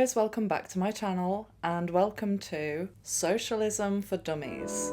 guys, welcome back to my channel and welcome to Socialism for Dummies.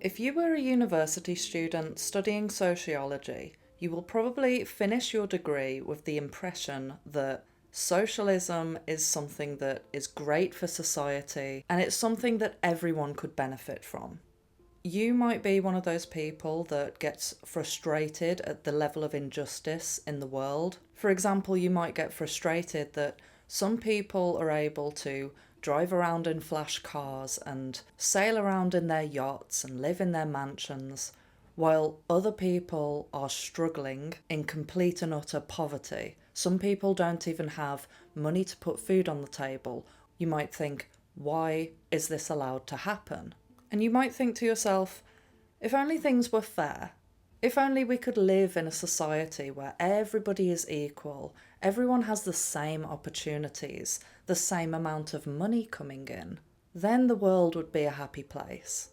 If you were a university student studying sociology, you will probably finish your degree with the impression that socialism is something that is great for society and it's something that everyone could benefit from. You might be one of those people that gets frustrated at the level of injustice in the world. For example, you might get frustrated that some people are able to drive around in flash cars and sail around in their yachts and live in their mansions, while other people are struggling in complete and utter poverty. Some people don't even have money to put food on the table. You might think, why is this allowed to happen? And you might think to yourself, if only things were fair, if only we could live in a society where everybody is equal, everyone has the same opportunities, the same amount of money coming in, then the world would be a happy place.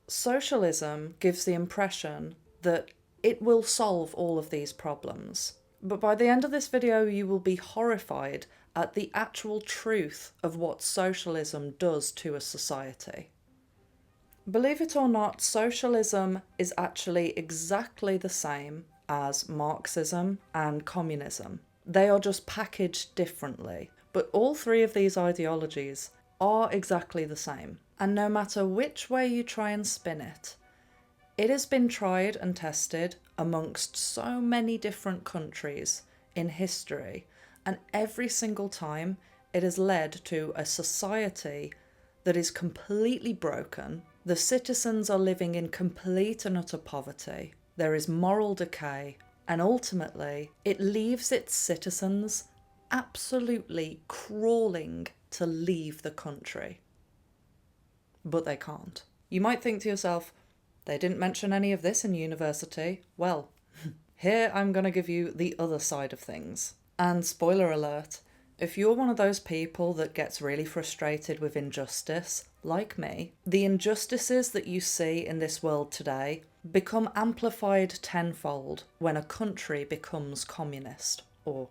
Socialism gives the impression that it will solve all of these problems. But by the end of this video, you will be horrified at the actual truth of what socialism does to a society. Believe it or not, socialism is actually exactly the same as Marxism and communism. They are just packaged differently, but all three of these ideologies are exactly the same. And no matter which way you try and spin it, it has been tried and tested amongst so many different countries in history, and every single time it has led to a society that is completely broken. The citizens are living in complete and utter poverty. There is moral decay, and ultimately it leaves its citizens absolutely crawling to leave the country. But they can't. You might think to yourself, they didn't mention any of this in university. Well, here I'm going to give you the other side of things. And spoiler alert, if you're one of those people that gets really frustrated with injustice, like me, the injustices that you see in this world today become amplified tenfold when a country becomes communist or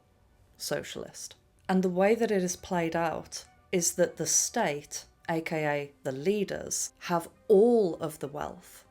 socialist. And the way that it is played out is that the state, aka the leaders, have all of the wealth,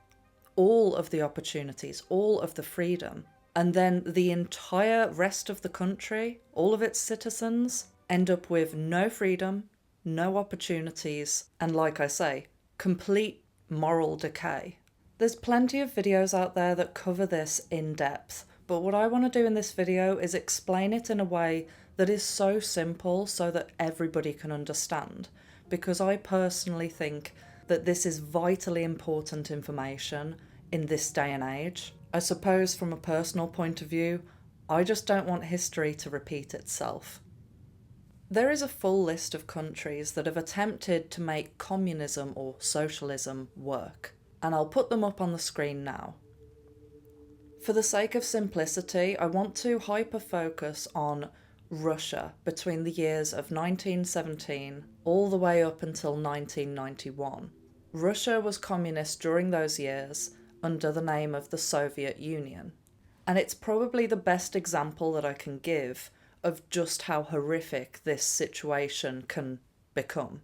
all of the opportunities, all of the freedom, and then the entire rest of the country, all of its citizens, end up with no freedom, no opportunities, and like I say, complete moral decay. There's plenty of videos out there that cover this in depth, but what I want to do in this video is explain it in a way that is so simple so that everybody can understand, because I personally think that this is vitally important information in this day and age. I suppose from a personal point of view, I just don't want history to repeat itself. There is a full list of countries that have attempted to make communism or socialism work, and I'll put them up on the screen now. For the sake of simplicity, I want to hyper-focus on Russia between the years of 1917 all the way up until 1991. Russia was communist during those years under the name of the Soviet Union, and it's probably the best example that I can give of just how horrific this situation can become.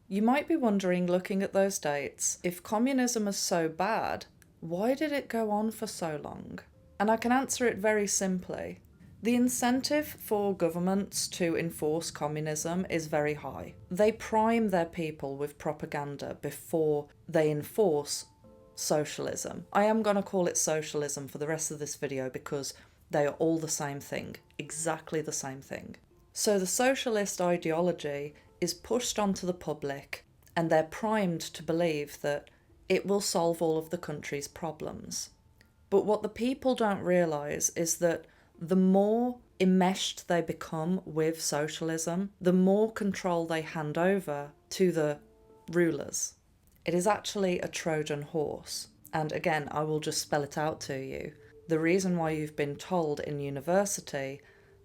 You might be wondering, looking at those dates, if communism is so bad, why did it go on for so long? And I can answer it very simply. The incentive for governments to enforce communism is very high. They prime their people with propaganda before they enforce socialism. I am going to call it socialism for the rest of this video because they are all the same thing, exactly the same thing. So the socialist ideology is pushed onto the public, and they're primed to believe that it will solve all of the country's problems. But what the people don't realise is that the more enmeshed they become with socialism, the more control they hand over to the rulers. It is actually a Trojan horse. And again, I will just spell it out to you. The reason why you've been told in university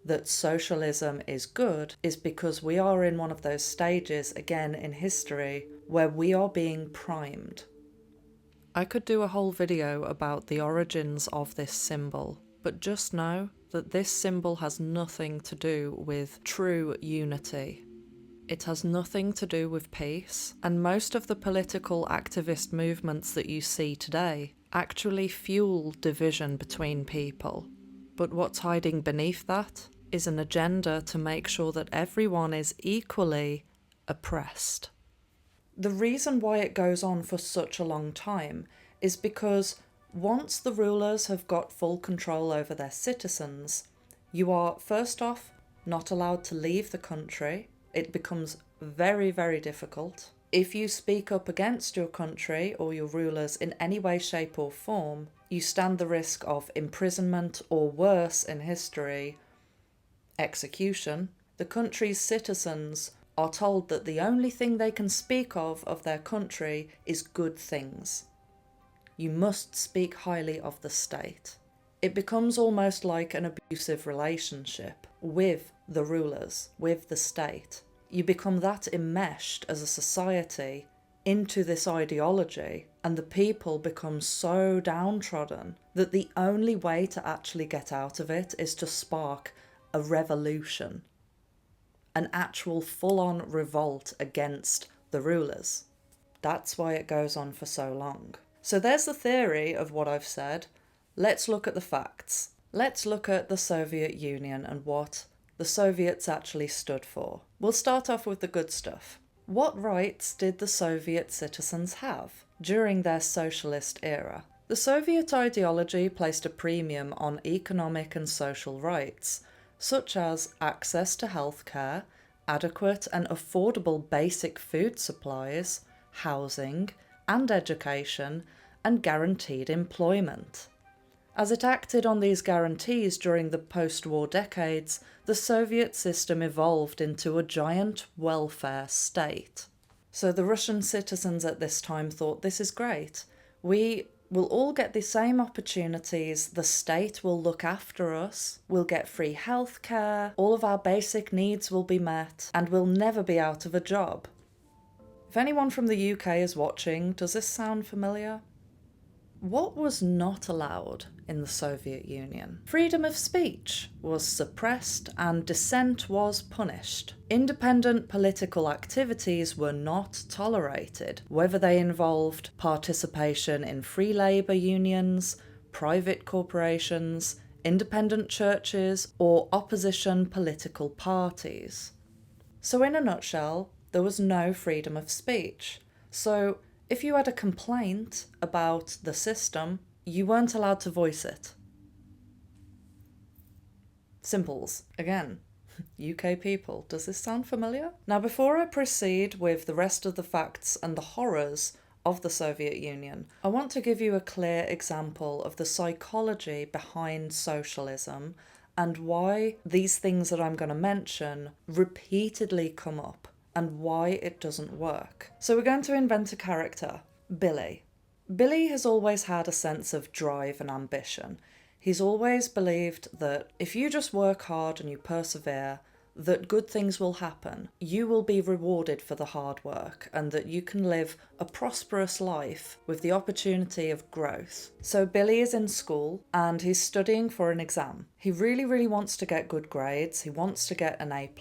that socialism is good is because we are in one of those stages, again in history, where we are being primed. I could do a whole video about the origins of this symbol, but just know that this symbol has nothing to do with true unity. It has nothing to do with peace, and most of the political activist movements that you see today actually fuel division between people. But what's hiding beneath that is an agenda to make sure that everyone is equally oppressed. The reason why it goes on for such a long time is because once the rulers have got full control over their citizens, you are, first off, not allowed to leave the country. It becomes very, very difficult. If you speak up against your country or your rulers in any way, shape or form, you stand the risk of imprisonment or worse in history, execution. The country's citizens are told that the only thing they can speak of their country is good things. You must speak highly of the state. It becomes almost like an abusive relationship with the rulers, with the state. You become that enmeshed as a society into this ideology, and the people become so downtrodden that the only way to actually get out of it is to spark a revolution, an actual full-on revolt against the rulers. That's why it goes on for so long. So there's the theory of what I've said. Let's look at the facts. Let's look at the Soviet Union and what the Soviets actually stood for. We'll start off with the good stuff. What rights did the Soviet citizens have during their socialist era? The Soviet ideology placed a premium on economic and social rights, such as access to healthcare, adequate and affordable basic food supplies, housing and education, and guaranteed employment. As it acted on these guarantees during the post-war decades, the Soviet system evolved into a giant welfare state. So the Russian citizens at this time thought, this is great. We will all get the same opportunities, the state will look after us, we'll get free healthcare, all of our basic needs will be met, and we'll never be out of a job. If anyone from the UK is watching, does this sound familiar? What was not allowed in the Soviet Union? Freedom of speech was suppressed and dissent was punished. Independent political activities were not tolerated, whether they involved participation in free labour unions, private corporations, independent churches, or opposition political parties. So in a nutshell, there was no freedom of speech. So if you had a complaint about the system, you weren't allowed to voice it. Simples. Again, UK people. Does this sound familiar? Now, before I proceed with the rest of the facts and the horrors of the Soviet Union, I want to give you a clear example of the psychology behind socialism and why these things that I'm going to mention repeatedly come up and why it doesn't work. So we're going to invent a character, Billy. Billy has always had a sense of drive and ambition. He's always believed that if you just work hard and you persevere, that good things will happen. You will be rewarded for the hard work and that you can live a prosperous life with the opportunity of growth. So Billy is in school and he's studying for an exam. He really wants to get good grades. He wants to get an A+.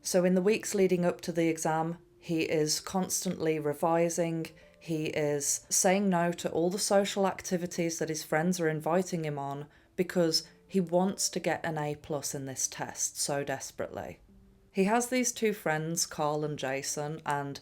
So in the weeks leading up to the exam, he is constantly revising. He is saying no to all the social activities that his friends are inviting him on because he wants to get an A+ in this test so desperately. He has these two friends, Carl and Jason, and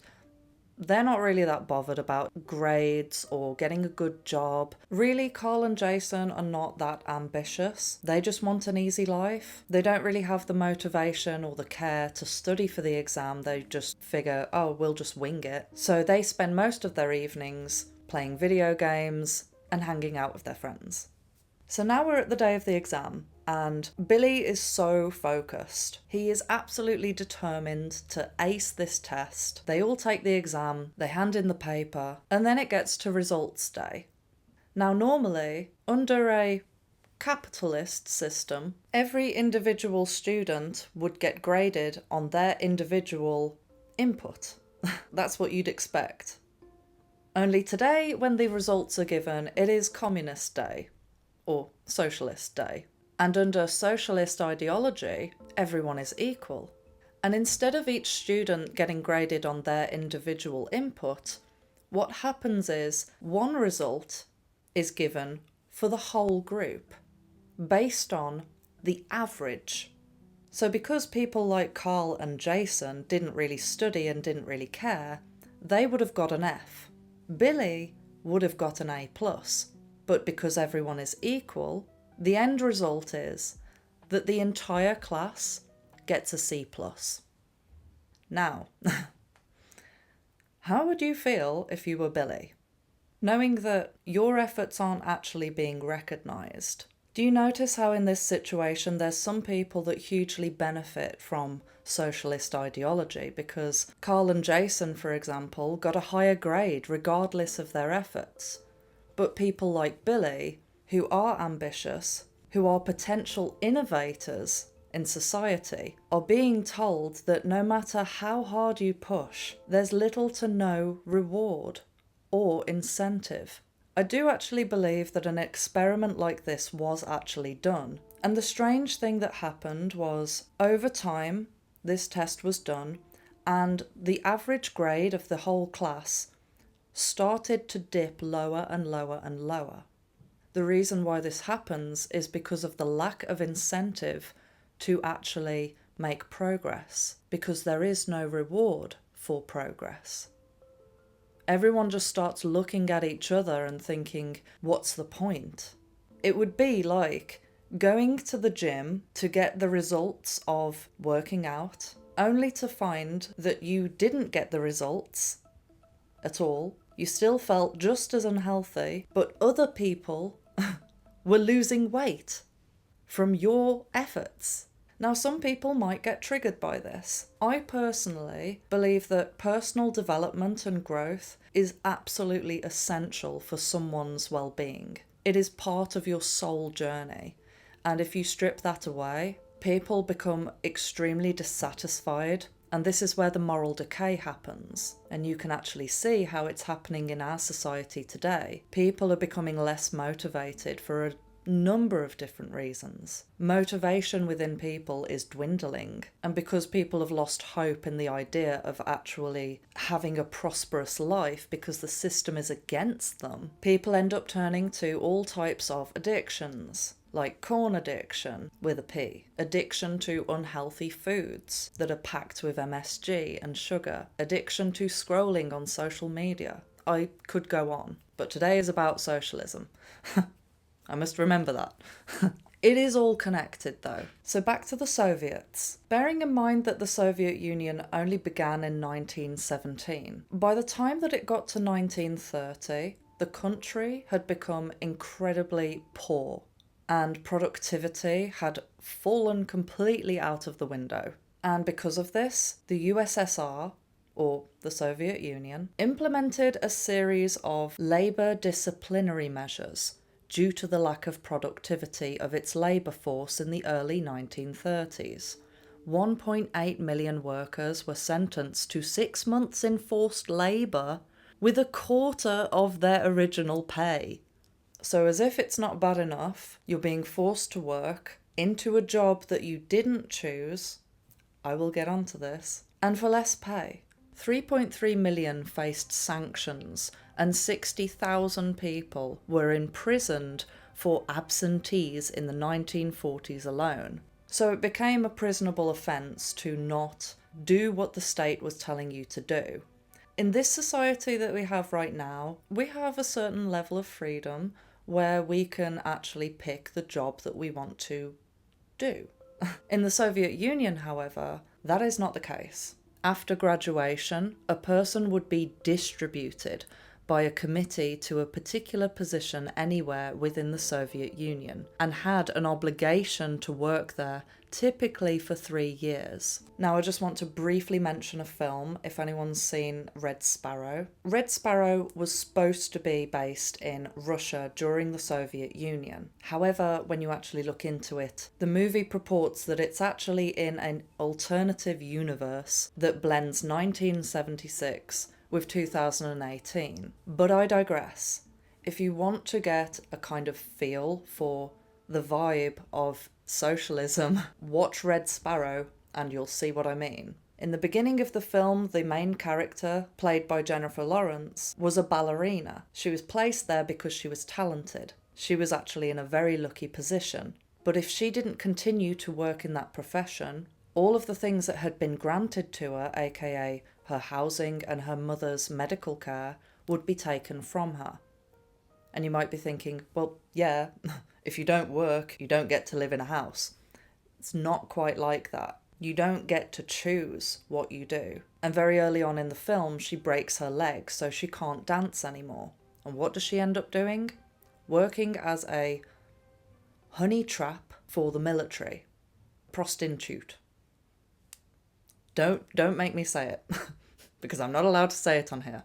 they're not really that bothered about grades or getting a good job. Really, Carl and Jason are not that ambitious. They just want an easy life. They don't really have the motivation or the care to study for the exam. They just figure, oh, we'll just wing it. So they spend most of their evenings playing video games, and hanging out with their friends. So now we're at the day of the exam, and Billy is so focused. He is absolutely determined to ace this test. They all take the exam, they hand in the paper, and then it gets to results day. Now normally, under a capitalist system, every individual student would get graded on their individual input. That's what you'd expect. Only today, when the results are given, it is Communist Day, or Socialist Day. And under socialist ideology, everyone is equal. And instead of each student getting graded on their individual input, what happens is one result is given for the whole group, based on the average. So because people like Carl and Jason didn't really study and didn't really care, they would have got an F. Billy would have got an A+, but because everyone is equal, the end result is that the entire class gets a C+. Now, how would you feel if you were Billy, knowing that your efforts aren't actually being recognised? Do you notice how in this situation there's some people that hugely benefit from socialist ideology, because Carl and Jason, for example, got a higher grade regardless of their efforts. But people like Billy, who are ambitious, who are potential innovators in society, are being told that no matter how hard you push, there's little to no reward or incentive. I do actually believe that an experiment like this was actually done. And the strange thing that happened was, over time, this test was done, and the average grade of the whole class started to dip lower and lower and lower. The reason why this happens is because of the lack of incentive to actually make progress, because there is no reward for progress. Everyone just starts looking at each other and thinking, what's the point? It would be like going to the gym to get the results of working out, only to find that you didn't get the results at all. You still felt just as unhealthy, but other people were losing weight from your efforts. Now, some people might get triggered by this. I personally believe that personal development and growth is absolutely essential for someone's well-being. It is part of your soul journey. And if you strip that away, people become extremely dissatisfied. And this is where the moral decay happens. And you can actually see how it's happening in our society today. People are becoming less motivated for a number of different reasons. Motivation within people is dwindling, and because people have lost hope in the idea of actually having a prosperous life because the system is against them, people end up turning to all types of addictions, like corn addiction with a P, addiction to unhealthy foods that are packed with MSG and sugar, addiction to scrolling on social media. I could go on, but today is about socialism. I must remember that. It is all connected though. So back to the Soviets. Bearing in mind that the Soviet Union only began in 1917, by the time that it got to 1930, the country had become incredibly poor and productivity had fallen completely out of the window. And because of this, the USSR, or the Soviet Union, implemented a series of labour disciplinary measures due to the lack of productivity of its labour force in the early 1930s. 1.8 million workers were sentenced to 6 months in forced labour with a quarter of their original pay. So as if it's not bad enough, you're being forced to work into a job that you didn't choose, I will get onto this, and for less pay. 3.3 million faced sanctions, and 60,000 people were imprisoned for absentees in the 1940s alone. So it became a prisonable offence to not do what the state was telling you to do. In this society that we have right now, we have a certain level of freedom where we can actually pick the job that we want to do. In the Soviet Union, however, that is not the case. After graduation, a person would be distributed by a committee to a particular position anywhere within the Soviet Union and had an obligation to work there, typically for 3 years. Now I just want to briefly mention a film, if anyone's seen Red Sparrow. Red Sparrow was supposed to be based in Russia during the Soviet Union. However, when you actually look into it, the movie purports that it's actually in an alternative universe that blends 1976 with 2018. But I digress. If you want to get a kind of feel for the vibe of socialism, watch Red Sparrow and you'll see what I mean. In the beginning of the film, the main character, played by Jennifer Lawrence, was a ballerina. She was placed there because she was talented. She was actually in a very lucky position. But if she didn't continue to work in that profession, all of the things that had been granted to her, aka her housing and her mother's medical care, would be taken from her. And you might be thinking, well, yeah, if you don't work, you don't get to live in a house. It's not quite like that. You don't get to choose what you do. And very early on in the film, she breaks her leg, so she can't dance anymore. And what does she end up doing? Working as a honey trap for the military. Prostitute. Don't make me say it, because I'm not allowed to say it on here.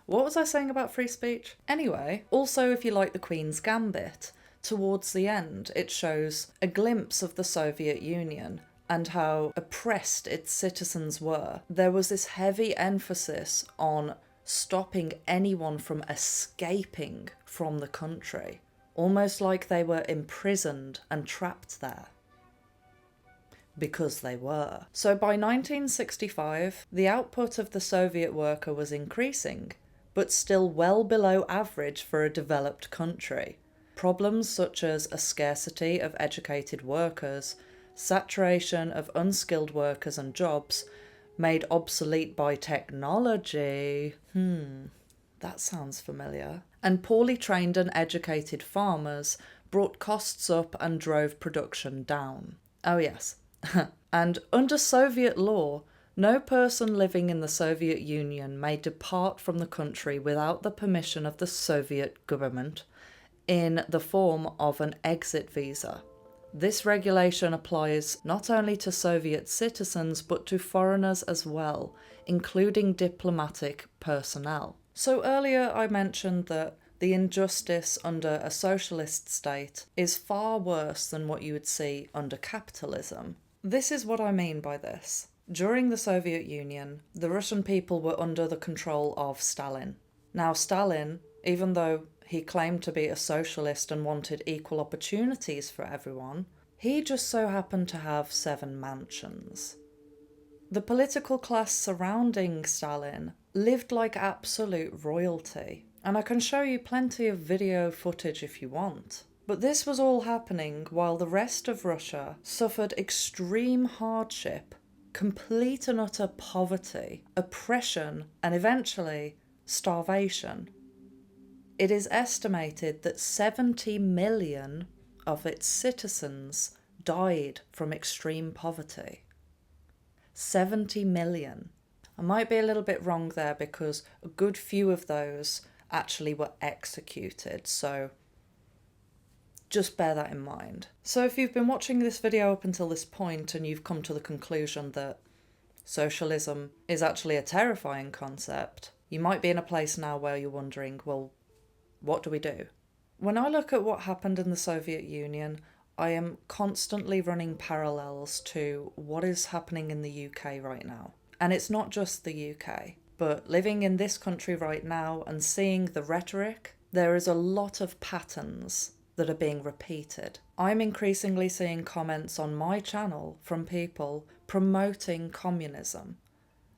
What was I saying about free speech? Anyway, also if you like the Queen's Gambit, towards the end it shows a glimpse of the Soviet Union and how oppressed its citizens were. There was this heavy emphasis on stopping anyone from escaping from the country, almost like they were imprisoned and trapped there. Because they were. So by 1965, the output of the Soviet worker was increasing, but still well below average for a developed country. Problems such as a scarcity of educated workers, saturation of unskilled workers and jobs, made obsolete by technology, that sounds familiar, and poorly trained and educated farmers brought costs up and drove production down. Oh yes. And under Soviet law, no person living in the Soviet Union may depart from the country without the permission of the Soviet government in the form of an exit visa. This regulation applies not only to Soviet citizens but to foreigners as well, including diplomatic personnel. So earlier I mentioned that the injustice under a socialist state is far worse than what you would see under capitalism. This is what I mean by this. During the Soviet Union, the Russian people were under the control of Stalin. Now Stalin, even though he claimed to be a socialist and wanted equal opportunities for everyone, he just so happened to have 7 mansions. The political class surrounding Stalin lived like absolute royalty, and I can show you plenty of video footage if you want. But this was all happening while the rest of Russia suffered extreme hardship, complete and utter poverty, oppression, and eventually starvation. It is estimated that 70 million of its citizens died from extreme poverty. 70 million. I might be a little bit wrong there because a good few of those actually were executed, so just bear that in mind. So if you've been watching this video up until this point and you've come to the conclusion that socialism is actually a terrifying concept, you might be in a place now where you're wondering, well, what do we do? When I look at what happened in the Soviet Union, I am constantly running parallels to what is happening in the UK right now. And it's not just the UK, but living in this country right now and seeing the rhetoric, there is a lot of patterns that are being repeated. I'm increasingly seeing comments on my channel from people promoting communism.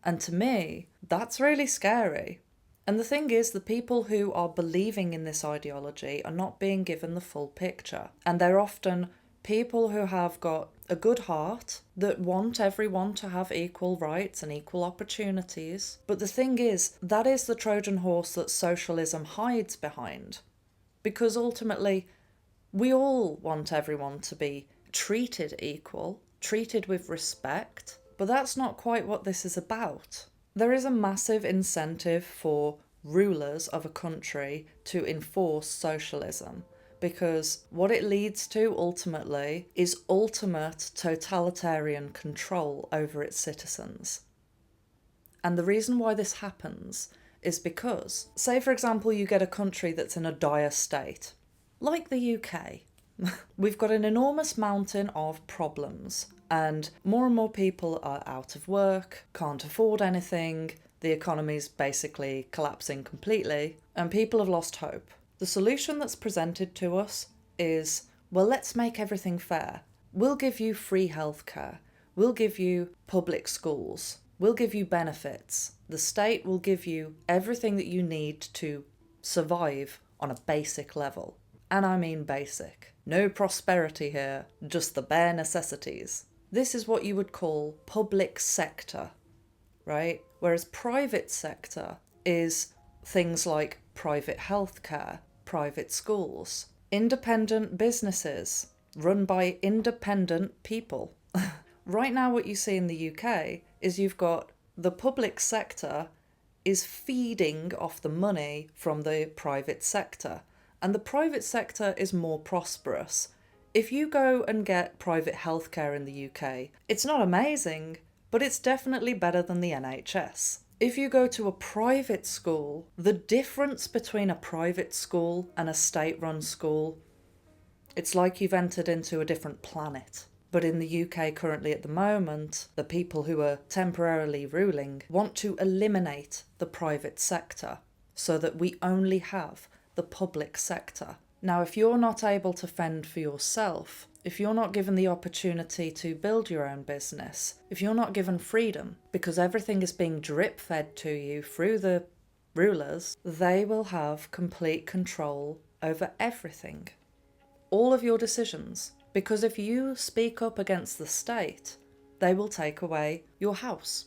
And to me, that's really scary. And the thing is, the people who are believing in this ideology are not being given the full picture. And they're often people who have got a good heart, that want everyone to have equal rights and equal opportunities. But the thing is, that is the Trojan horse that socialism hides behind. Because ultimately, we all want everyone to be treated equal, treated with respect, but that's not quite what this is about. There is a massive incentive for rulers of a country to enforce socialism, because what it leads to ultimately is ultimate totalitarian control over its citizens. And the reason why this happens is because, say for example, you get a country that's in a dire state, like the UK. We've got an enormous mountain of problems, and more people are out of work, can't afford anything, the economy's basically collapsing completely, and people have lost hope. The solution that's presented to us is, well, let's make everything fair. We'll give you free healthcare. We'll give you public schools. We'll give you benefits. The state will give you everything that you need to survive on a basic level. And I mean basic. No prosperity here, just the bare necessities. This is what you would call public sector, right? Whereas private sector is things like private healthcare, private schools, independent businesses run by independent people. Right now what you see in the UK is you've got the public sector is feeding off the money from the private sector, and the private sector is more prosperous. If you go and get private healthcare in the UK, it's not amazing, but it's definitely better than the NHS. If you go to a private school, the difference between a private school and a state-run school, it's like you've entered into a different planet. But in the UK currently at the moment, the people who are temporarily ruling want to eliminate the private sector so that we only have the public sector. Now, if you're not able to fend for yourself, if you're not given the opportunity to build your own business, if you're not given freedom, because everything is being drip-fed to you through the rulers, they will have complete control over everything. All of your decisions. Because if you speak up against the state, they will take away your house,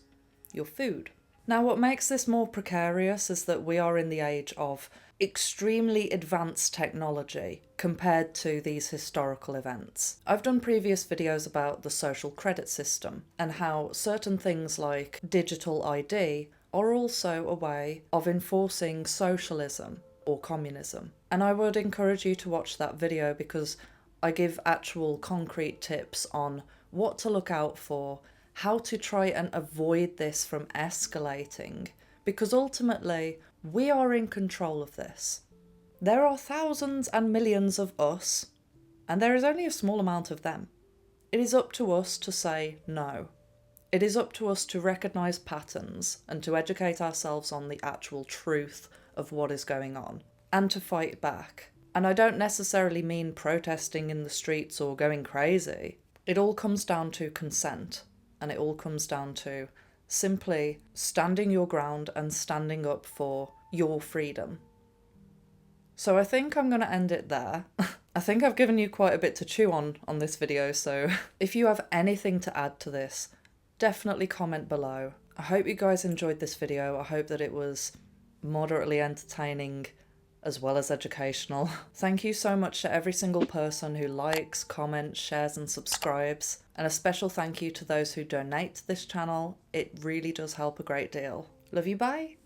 your food. Now, what makes this more precarious is that we are in the age of extremely advanced technology compared to these historical events. I've done previous videos about the social credit system and how certain things like digital ID are also a way of enforcing socialism or communism. And I would encourage you to watch that video because I give actual concrete tips on what to look out for, how to try and avoid this from escalating, because ultimately we are in control of this. There are thousands and millions of us, and there is only a small amount of them. It is up to us to say no. It is up to us to recognise patterns and to educate ourselves on the actual truth of what is going on, and to fight back. And I don't necessarily mean protesting in the streets or going crazy. It all comes down to consent, and it all comes down to simply standing your ground and standing up for your freedom. So I think I'm going to end it there. I think I've given you quite a bit to chew on this video, so if you have anything to add to this, definitely comment below. I hope you guys enjoyed this video. I hope that it was moderately entertaining as well as educational. Thank you so much to every single person who likes, comments, shares and subscribes. And a special thank you to those who donate to this channel. It really does help a great deal. Love you, bye!